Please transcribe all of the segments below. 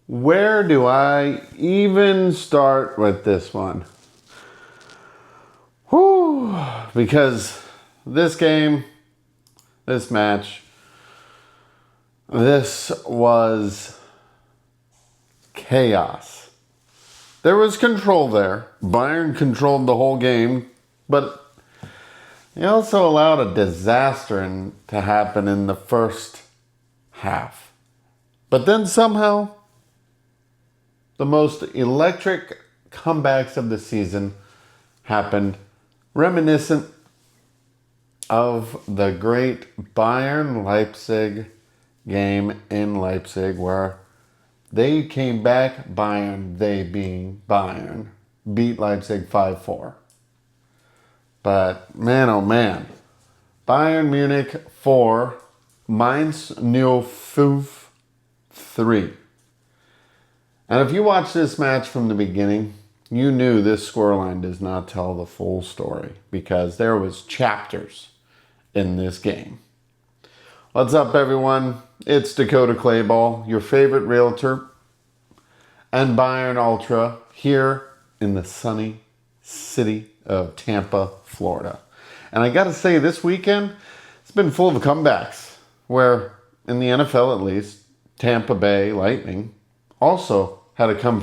Where do I even start with this one? Whew, because this game, this match, this was chaos. There was control there. Bayern controlled the whole game, but they also allowed a disaster to happen in the first half. But then somehow, the most electric comebacks of the season happened, reminiscent of the great Bayern-Leipzig game in Leipzig, where they came back, Bayern, they being Bayern, beat Leipzig 5-4. But man, oh man, Bayern Munich 4, Mainz 3. And if you watch this match from the beginning, you knew this scoreline does not tell the full story, because there was chapters in this game. What's up, everyone? It's Dakota Clayball, your favorite realtor and Bayern Ultra, here in the sunny city of Tampa, Florida. And I gotta say, this weekend, it's been full of comebacks, where, in the NFL at least, Tampa Bay Lightning also had a come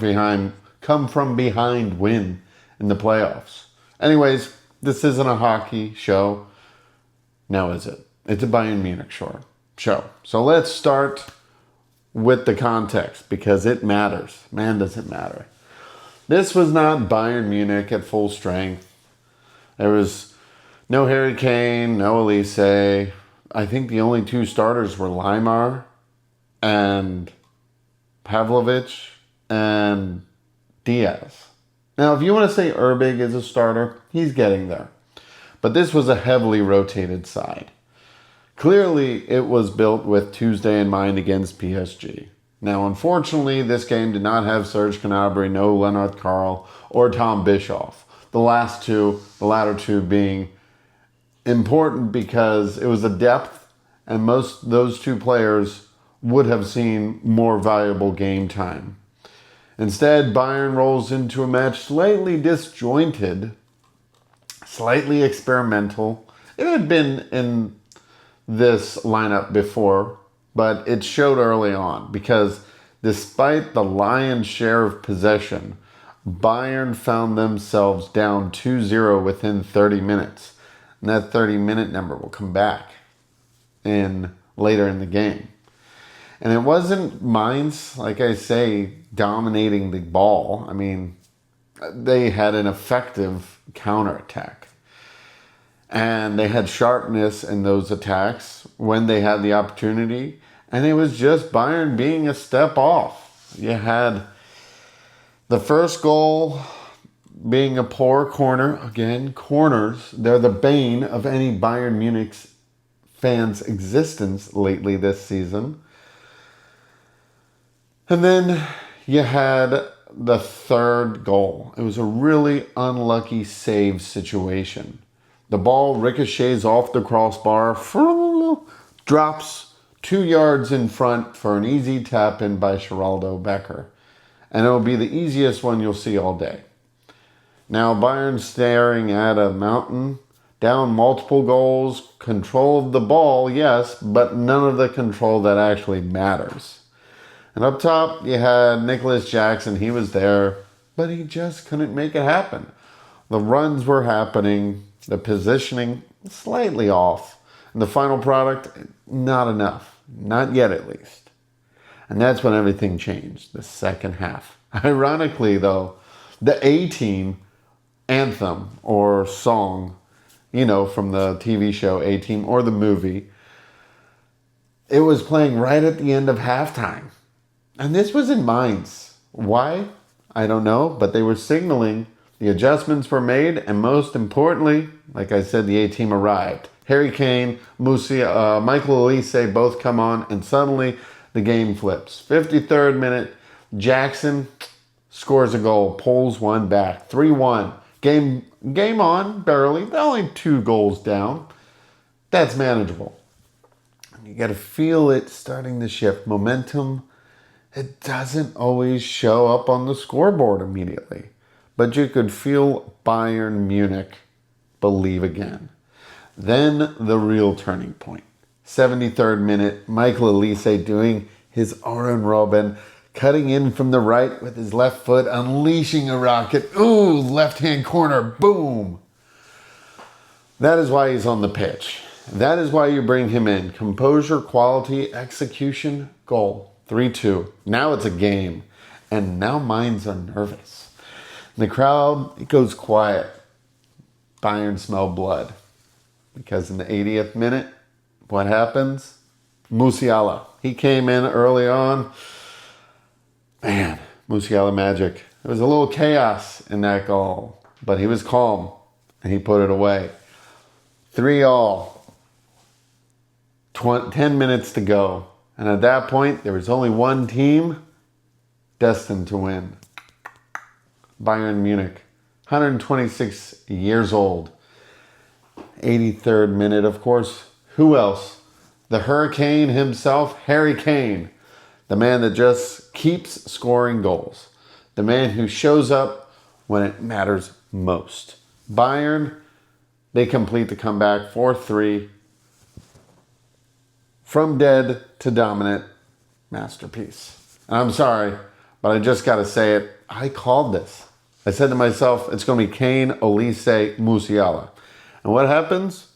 from behind win in the playoffs. Anyways, this isn't a hockey show. Now is it? It's a Bayern Munich show. So let's start with the context, because it matters. Man, does it matter. This was not Bayern Munich at full strength. There was no Harry Kane, no Olise. I think the only two starters were Limar and Pavlovic and Diaz. Now, if you want to say Urbig is a starter, he's getting there. But this was a heavily rotated side. Clearly, it was built with Tuesday in mind against PSG. Now, unfortunately, this game did not have Serge Gnabry, no Lennart Karl, or Tom Bischof. The latter two being important because it was a depth, and those two players would have seen more valuable game time. Instead, Bayern rolls into a match slightly disjointed, slightly experimental. It had been in this lineup before, but it showed early on, because despite the lion's share of possession, Bayern found themselves down 2-0 within 30 minutes. And that 30-minute number will come back later in the game. And it wasn't Mainz, like I say, dominating the ball. I mean, they had an effective counterattack. And they had sharpness in those attacks when they had the opportunity. And it was just Bayern being a step off. You had the first goal being a poor corner. Again, corners, they're the bane of any Bayern Munich fans' existence lately this season. And then you had the third goal. It was a really unlucky save situation. The ball ricochets off the crossbar, drops 2 yards in front for an easy tap in by Geraldo Becker. And it'll be the easiest one you'll see all day. Now, Bayern staring at a mountain, down multiple goals, control of the ball, yes, but none of the control that actually matters. And up top, you had Nicolas Jackson. He was there, but he just couldn't make it happen. The runs were happening, the positioning slightly off, and the final product, not enough. Not yet, at least. And that's when everything changed, the second half. Ironically, though, the A-Team anthem or song, from the TV show A-Team or the movie, it was playing right at the end of halftime. And this was in Mainz. Why? I don't know, but they were signaling the adjustments were made, and most importantly, like I said, the A-Team arrived. Harry Kane, Michael Olise both come on, and suddenly the game flips. 53rd minute, Jackson scores a goal, pulls one back, 3-1. Game on, barely, only 2 goals down. That's manageable. You got to feel it starting to shift. Momentum It doesn't always show up on the scoreboard immediately. But you could feel Bayern Munich believe again. Then the real turning point. 73rd minute, Michael Olise doing his Arjen Robben, cutting in from the right with his left foot, unleashing a rocket. Ooh, left-hand corner, boom. That is why he's on the pitch. That is why you bring him in. Composure, quality, execution, goal. 3-2. Now it's a game. And now Mainz are nervous. And the crowd, it goes quiet. Bayern smell blood. Because in the 80th minute, what happens? Musiala. He came in early on. Man, Musiala magic. There was a little chaos in that goal. But he was calm. And he put it away. 3-3. 10 minutes to go. And at that point, there was only one team destined to win. Bayern Munich. 126 years old. 83rd minute, of course. Who else? The Hurricane himself, Harry Kane. The man that just keeps scoring goals. The man who shows up when it matters most. Bayern, they complete the comeback 4-3. From dead to dominant, masterpiece. And I'm sorry, but I just got to say it. I called this. I said to myself, it's going to be Kane, Olise, Musiala. And what happens?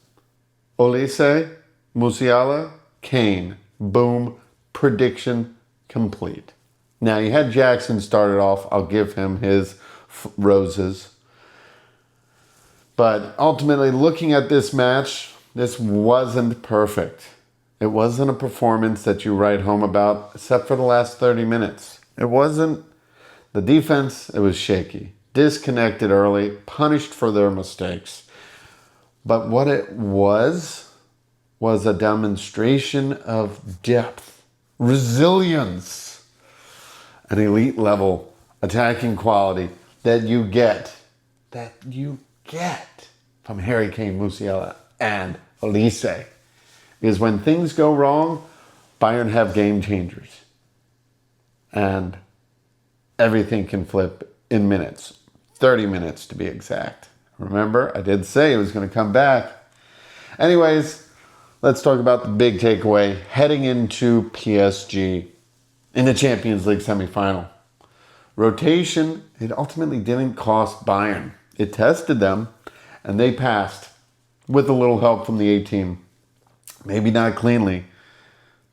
Olise, Musiala, Kane. Boom. Prediction complete. Now, you had Jackson started off. I'll give him his roses. But ultimately, looking at this match, this wasn't perfect. It wasn't a performance that you write home about, except for the last 30 minutes. It wasn't. The defense, it was shaky. Disconnected early, punished for their mistakes. But what it was a demonstration of depth, resilience, an elite level attacking quality that you get from Harry Kane, Musiala, and Olise. Because when things go wrong, Bayern have game changers. And everything can flip in minutes. 30 minutes to be exact. Remember, I did say it was going to come back. Anyways, let's talk about the big takeaway heading into PSG in the Champions League semifinal. Rotation, it ultimately didn't cost Bayern. It tested them, and they passed with a little help from the A-team. Maybe not cleanly,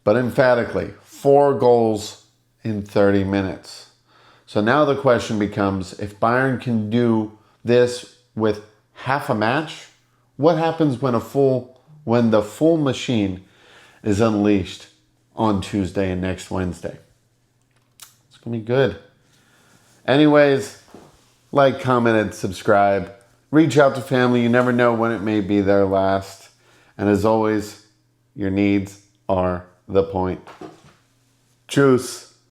but emphatically. 4 goals in 30 minutes. So now the question becomes, if Bayern can do this with half a match, what happens when the full machine is unleashed on Tuesday and next Wednesday? It's going to be good. Anyways, like, comment, and subscribe. Reach out to family. You never know when it may be their last. And as always, your needs are the point. Tschüss.